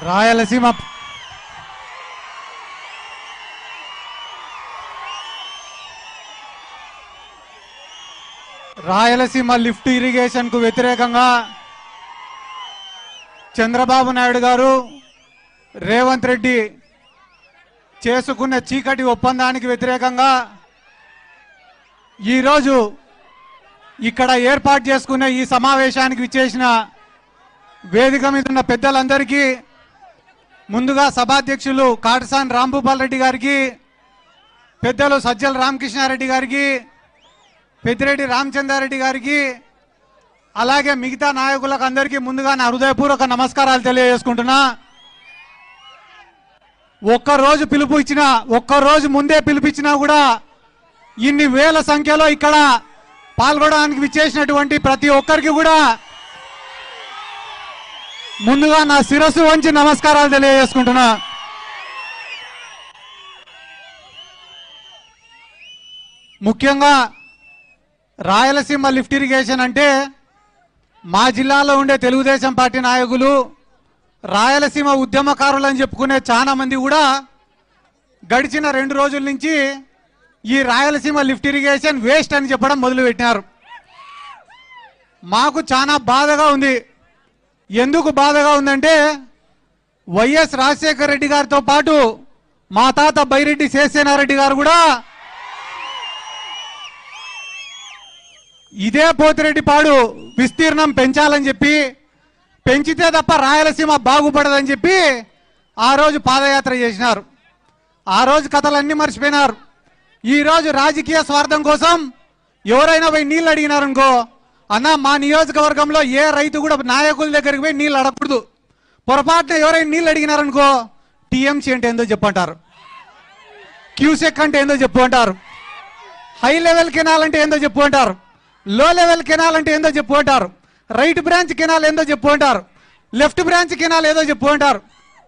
Rayalaseema lift irrigation కు వ్యతిరేకంగా చంద్రబాబు నాయుడు గారు రేవంత్ రెడ్డి చేసుకున్న చీకటి ఒప్పందానికి వ్యతిరేకంగా ఈరోజు ఇక్కడ ఏర్పాటు చేసుకున్న ఈ సమావేశానికి విచ్చేసిన వేదిక మీద ఉన్న పెద్దలందరికీ, ముందుగా సభాధ్యక్షులు కాటసాని రాంభూపాల్ రెడ్డి గారికి, పెద్దలు సజ్జల రామకృష్ణారెడ్డి గారికి, పెద్దిరెడ్డి రామచంద్రారెడ్డి గారికి, అలాగే మిగతా నాయకులకు అందరికీ ముందుగా నా హృదయపూర్వక నమస్కారాలు తెలియజేసుకుంటున్నా. ఒక్కరోజు పిలుపు ఇచ్చినా, ఒక్కరోజు ముందే పిలిపించినా కూడా ఇన్ని వేల సంఖ్యలో ఇక్కడ పాల్గొనడానికి విచ్చేసినటువంటి ప్రతి ఒక్కరికి కూడా ముందుగా నా శిరస్సు వంచి నమస్కారాలు తెలియజేసుకుంటున్నా. ముఖ్యంగా రాయలసీమ లిఫ్ట్ ఇరిగేషన్ అంటే మా జిల్లాలో ఉండే తెలుగుదేశం పార్టీ నాయకులు, రాయలసీమ ఉద్యమకారులు అని చెప్పుకునే చాలా మంది కూడా గడిచిన 2 రోజుల నుంచి ఈ రాయలసీమ లిఫ్ట్ ఇరిగేషన్ వేస్ట్ అని చెప్పడం మొదలుపెట్టినారు. మాకు చాలా బాధగా ఉంది. ఎందుకు బాధగా ఉందంటే, వైఎస్ రాజశేఖర రెడ్డి గారితో పాటు మా తాత బైరెడ్డి శేషసేనారెడ్డి గారు కూడా ఇదే పోతిరెడ్డిపాడు విస్తీర్ణం పెంచాలని చెప్పి, పెంచితే తప్ప రాయలసీమ బాగుపడదని చెప్పి ఆ రోజు పాదయాత్ర చేసినారు. ఆ రోజు కథలన్నీ మర్చిపోయినారు. ఈరోజు రాజకీయ స్వార్థం కోసం ఎవరైనా పోయి నీళ్ళు అడిగినారనుకో, అన్న మా నియోజకవర్గంలో ఏ రైతు కూడా నాయకుల దగ్గరికి పోయి నీళ్ళు అడగకూడదు, పొరపాటున ఎవరైనా నీళ్ళు అడిగినారనుకో టీఎంసీ అంటే ఏందో చెప్పంటారు, క్యూసెక్ అంటే ఏందో చెప్పు అంటారు, హై లెవెల్ కెనాల్ అంటే ఏందో చెప్పు అంటారు, లో లెవెల్ కెనాల్ అంటే ఏందో చెప్పు అంటారు, రైట్ బ్రాంచ్ కెనాల్ ఏందో చెప్పు అంటారు, లెఫ్ట్ బ్రాంచ్ కెనాల్ ఏదో చెప్పు అంటారు.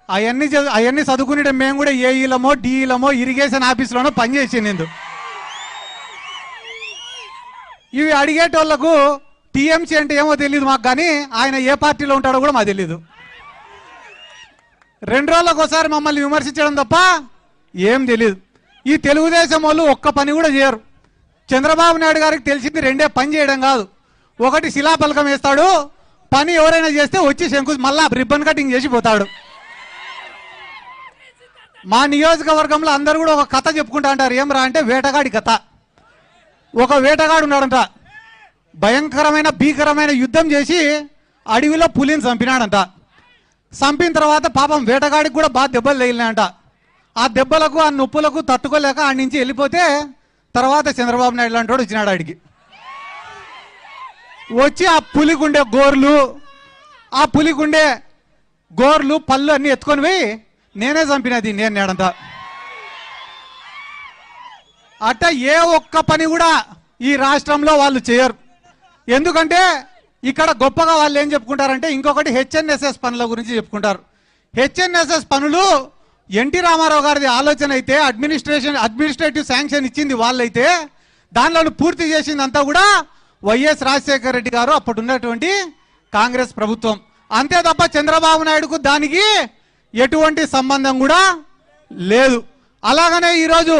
అవన్నీ చదువుకునే మేము కూడా ఏఈలమో డిఈలమో ఇరిగేషన్ ఆఫీసులోనో పనిచేసింది. ఇవి అడిగేటోళ్లకు టీఎంసీ అంటే ఏమో తెలియదు మాకు, కానీ ఆయన ఏ పార్టీలో ఉంటాడో కూడా మాకు తెలియదు. 2 రోజులకు ఒకసారి మమ్మల్ని విమర్శించడం తప్ప ఏం తెలియదు. ఈ తెలుగుదేశం వాళ్ళు ఒక్క పని కూడా చేయరు. చంద్రబాబు నాయుడు గారికి తెలిసింది 2 పని చేయడం కాదు. ఒకటి శిలాఫలకం వేస్తాడు, పని ఎవరైనా చేస్తే వచ్చి శంకు మళ్ళా రిబ్బన్ కటింగ్ చేసి పోతాడు. మా నియోజకవర్గంలో అందరూ కూడా ఒక కథ చెప్పుకుంటా అంటారు. ఏం రా అంటే వేటగాడి కథ. ఒక వేటగాడు ఉన్నాడంట, భయంకరమైన భీకరమైన యుద్ధం చేసి అడవిలో పులిని చంపినాడంట. చంపిన తర్వాత పాపం వేటగాడికి కూడా బాగా దెబ్బలు తగిలినాయంట. ఆ దెబ్బలకు ఆ నొప్పులకు తట్టుకోలేక ఆడి నుంచి వెళ్ళిపోతే తర్వాత చంద్రబాబు నాయుడు లాంటి వాడు వచ్చినాడు. ఆడికి వచ్చి ఆ పులిగుండే గోర్లు పళ్ళు అన్ని ఎత్తుకొని పోయి నేనే చంపినది నేను నేడంతా. అట్ట ఏ ఒక్క పని కూడా ఈ రాష్ట్రంలో వాళ్ళు చేయరు. ఎందుకంటే ఇక్కడ గొప్పగా వాళ్ళు ఏం చెప్పుకుంటారంటే, ఇంకొకటి హెచ్ఎన్ఎస్ఎస్ పనుల గురించి చెప్పుకుంటారు. హెచ్ఎన్ఎస్ఎస్ పనులు ఎన్టీ రామారావు గారిది ఆలోచన అయితే, అడ్మినిస్ట్రేటివ్ శాంక్షన్ ఇచ్చింది వాళ్ళైతే, దానిలో పూర్తి చేసింది అంతా కూడా వైఎస్ రాజశేఖర రెడ్డి గారు అప్పుడు ఉన్నటువంటి కాంగ్రెస్ ప్రభుత్వం. అంతే తప్ప చంద్రబాబు నాయుడుకు దానికి ఎటువంటి సంబంధం కూడా లేదు. అలాగనే ఈరోజు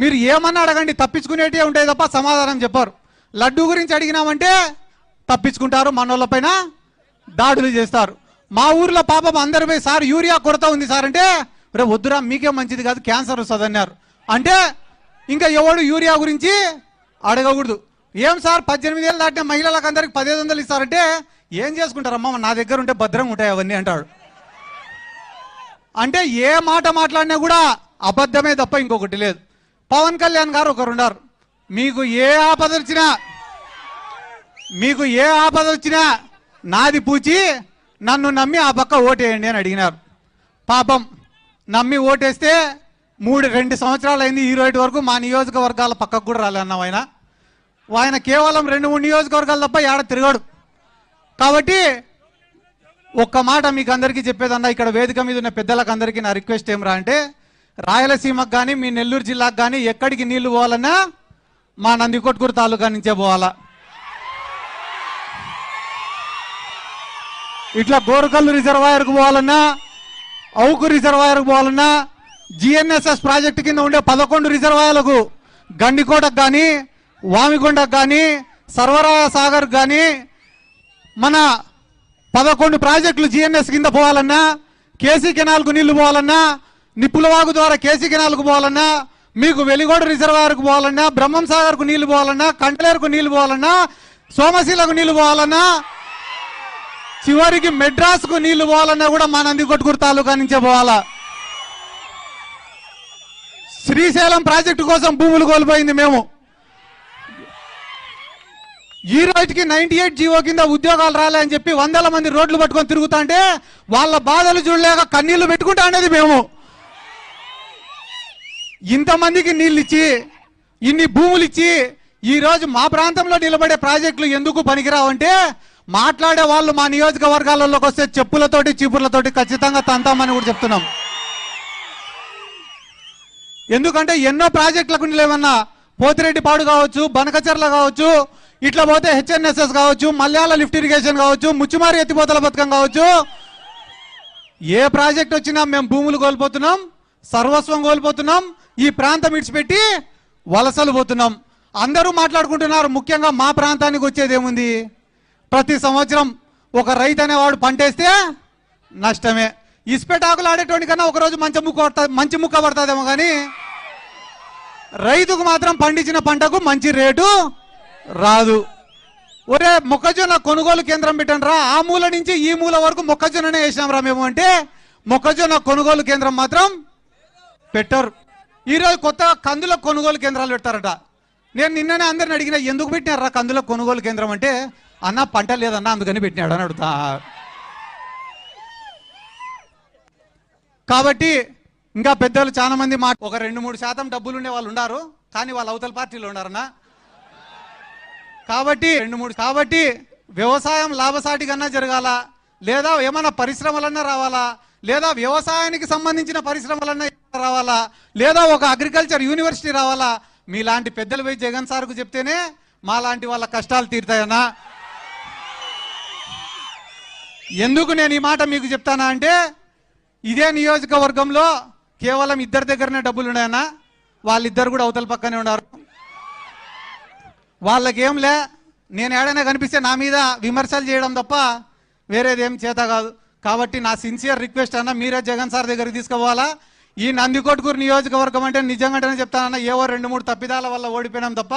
మీరు ఏమన్నా అడగండి, తప్పించుకునేటివే ఉంటాయి తప్ప సమాధానం చెప్పారు. లడ్డు గురించి అడిగినామంటే తప్పించుకుంటారు, మనోళ్ళపైన దాడులు చేస్తారు. మా ఊర్లో పాపం అందరూ పోయి సార్ యూరియా కొరత ఉంది సార్ అంటే, రేపు వద్దురా మీకే మంచిది కాదు క్యాన్సర్ వస్తుంది అన్నారు. అంటే ఇంకా ఎవడు యూరియా గురించి అడగకూడదు. ఏం సార్ 18 ఏళ్ళు దాటిన మహిళలకు అందరికి 1500 ఇస్తారంటే, ఏం చేసుకుంటారమ్మా నా దగ్గర ఉంటే భద్రంగా ఉంటాయి అవన్నీ అంటాడు. అంటే ఏ మాట మాట్లాడినా కూడా అబద్ధమే తప్ప ఇంకొకటి లేదు. పవన్ కళ్యాణ్ గారు ఒకరు ఉన్నారు, మీకు ఏ ఆపద వచ్చినా నాది పూచి నన్ను నమ్మి ఆ పక్క ఓటేయండి అని అడిగినారు. పాపం నమ్మి ఓటేస్తే 2 సంవత్సరాలు అయింది, ఈ రోజు వరకు మా నియోజకవర్గాల పక్కకు కూడా రాలేన్నాం. ఆయన కేవలం 2-3 నియోజకవర్గాలు తప్ప ఏడ తిరగడు. కాబట్టి ఒక్క మాట మీకు అందరికీ చెప్పేదన్నా, ఇక్కడ వేదిక మీద ఉన్న పెద్దలకు అందరికీ నా రిక్వెస్ట్ ఏమరా అంటే, రాయలసీమకు కానీ మీ నెల్లూరు జిల్లాకు కానీ ఎక్కడికి నీళ్లు పోవాలన్నా మా నందికొట్కూరు తాలూకా నుంచే పోవాలా. ఇట్లా గోరుకల్లు రిజర్వాయర్కు పోవాలన్నా, అవుకు రిజర్వాయర్కు పోవాలన్నా, జిఎన్ఎస్ఎస్ ప్రాజెక్టు కింద ఉండే 11 రిజర్వాయర్లకు, గండికోటకు కానీ, వామికొండకు కానీ, సర్వరాయ సాగర్ కానీ, మన 11 ప్రాజెక్టులు జిఎన్ఎస్ కింద పోవాలన్నా, కేసీ కెనాల్కు నీళ్లు పోవాలన్నా, నిప్పులవాగు ద్వారా కేసీ కెనాల్కు పోవాలన్నా, మీకు వెలిగోడ రిజర్వాయర్కు పోవాలన్నా, బ్రహ్మం సాగర్కు నీళ్లు పోవాలన్నా, కంటలేరుకు నీళ్లు పోవాలన్నా, సోమశీలకు నీళ్లు పోవాలన్నా, చివరికి మెడ్రాస్కు నీళ్లు పోవాలన్నా కూడా మా నందికొట్కూరు తాలూకా నుంచే పోవాలా. శ్రీశైలం ప్రాజెక్టు కోసం భూములు కోల్పోయింది మేము. ఈ రోజుకి 98 జీవో కింద ఉద్యోగాలు రాలే అని చెప్పి 100 మంది రోడ్లు పట్టుకొని తిరుగుతా అంటే వాళ్ళ బాధలు చూడలేక కన్నీళ్లు పెట్టుకుంటా అనేది మేము. ఇంతమందికి నీళ్ళు ఇచ్చి, ఇన్ని భూములు ఇచ్చి, ఈ రోజు మా ప్రాంతంలో నిలబడే ప్రాజెక్టులు ఎందుకు పనికిరావంటే మాట్లాడే వాళ్ళు మా నియోజకవర్గాలలోకి వస్తే చెప్పులతోటి చీపుర్లతోటి ఖచ్చితంగా తంతామని కూడా చెప్తున్నాం. ఎందుకంటే ఎన్నో ప్రాజెక్టులకు నిలవన్నా, పోతిరెడ్డిపాడు కావచ్చు, బనకచర్ల కావచ్చు, ఇట్లా పోతే హెచ్ఎన్ఎస్ఎస్ కావచ్చు, మల్యాల లిఫ్ట్ ఇరిగేషన్ కావచ్చు, ముచ్చుమారి ఎత్తిపోతల పథకం కావచ్చు, ఏ ప్రాజెక్ట్ వచ్చినా మేము భూములు కోల్పోతున్నాం, సర్వస్వం కోల్పోతున్నాం, ఈ ప్రాంతం ఇడిచిపెట్టి వలసలు పోతున్నాం. అందరూ మాట్లాడుకుంటున్నారు. ముఖ్యంగా మా ప్రాంతానికి వచ్చేది ఏముంది? ప్రతి సంవత్సరం ఒక రైతు అనేవాడు పంటేస్తే నష్టమే. ఇసుపెటాకులు ఆడేటోడి కన్నా ఒకరోజు మంచి ముక్క పడుతుందేమో కానీ రైతుకు మాత్రం పండించిన పంటకు మంచి రేటు రాదు. ఒరే మొక్కజొన్న కొనుగోలు కేంద్రం పెట్టండి రా, ఆ మూల నుంచి ఈ మూల వరకు మొక్కజొన్ననే వేసినాం రా మేము అంటే మొక్కజొన్న కొనుగోలు కేంద్రం మాత్రం పెట్టరు. ఈరోజు కొత్తగా కందుల కొనుగోలు కేంద్రాలు పెడతారట. నేను నిన్ననే అందరిని అడిగిన, ఎందుకు పెట్టినారా కందుల కొనుగోలు కేంద్రం అంటే, అన్న పంట లేదన్నా అందుకని పెట్టినాడు అని అడుగుతా. కాబట్టి ఇంకా పెద్దలు చాలా మంది ఒక 2-3% డబ్బులు ఉండే వాళ్ళు ఉన్నారు, కానీ వాళ్ళు అవతల పార్టీలో ఉన్నారన్నా. కాబట్టి వ్యవసాయం లాభసాటి కన్నా జరగాల, లేదా ఏమైనా పరిశ్రమలన్నా రావాలా, లేదా వ్యవసాయానికి సంబంధించిన పరిశ్రమలన్నా రావాలా, లేదా ఒక అగ్రికల్చర్ యూనివర్సిటీ రావాలా. మీలాంటి పెద్దలు పోయి జగన్ సార్కు చెప్తేనే మా లాంటి వాళ్ళ కష్టాలు తీరుతాయన్నా. ఎందుకు నేను ఈ మాట మీకు చెప్తానా అంటే, ఇదే నియోజకవర్గంలో కేవలం 2 దగ్గరనే డబ్బులు ఉన్నాయన్నా. వాళ్ళిద్దరు కూడా అవతల పక్కనే ఉన్నారు. వాళ్ళకేం లే, నేను ఏడైనా కనిపిస్తే నా మీద విమర్శలు చేయడం తప్ప వేరేదేం చేత కాదు. కాబట్టి నా సిన్సియర్ రిక్వెస్ట్ అన్న, మీరే జగన్ సార్ దగ్గరికి తీసుకుపోవాలా. ఈ నందికొట్కూరు నియోజకవర్గం అంటే నిజంగానే చెప్తానన్నా, ఏవో 2-3 తప్పిదాల వల్ల ఓడిపోయినాం తప్ప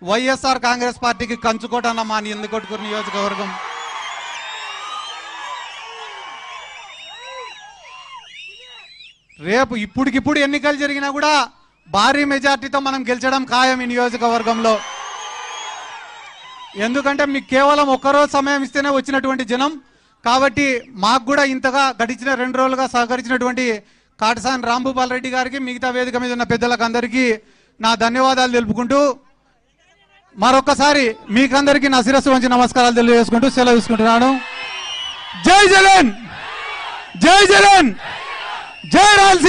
వైఎస్ఆర్ కాంగ్రెస్ పార్టీకి కంచుకోటన్న మా నందికొట్కూరు నియోజకవర్గం. రేపు ఇప్పటికిప్పుడు ఎన్నికలు జరిగినా కూడా భారీ మెజార్టీతో మనం గెలిచడం ఖాయం ఈ నియోజకవర్గంలో. ఎందుకంటే మీకు కేవలం ఒక్కరోజు సమయం ఇస్తేనే వచ్చినటువంటి జనం. కాబట్టి మాకు కూడా ఇంతగా గడిచిన 2 రోజులుగా సహకరించినటువంటి కాటసాని రాంభూపాల్ రెడ్డి గారికి, మిగతా వేదిక మీద ఉన్న పెద్దలకు అందరికీ నా ధన్యవాదాలు తెలుపుకుంటూ మరొకసారి మీకందరికీ నా శిరస్సు వంచి నమస్కారాలు తెలియజేసుకుంటూ సెలవు తీసుకుంటున్నాను. జై జగన్, జై జగన్, జై రాయలసీమ.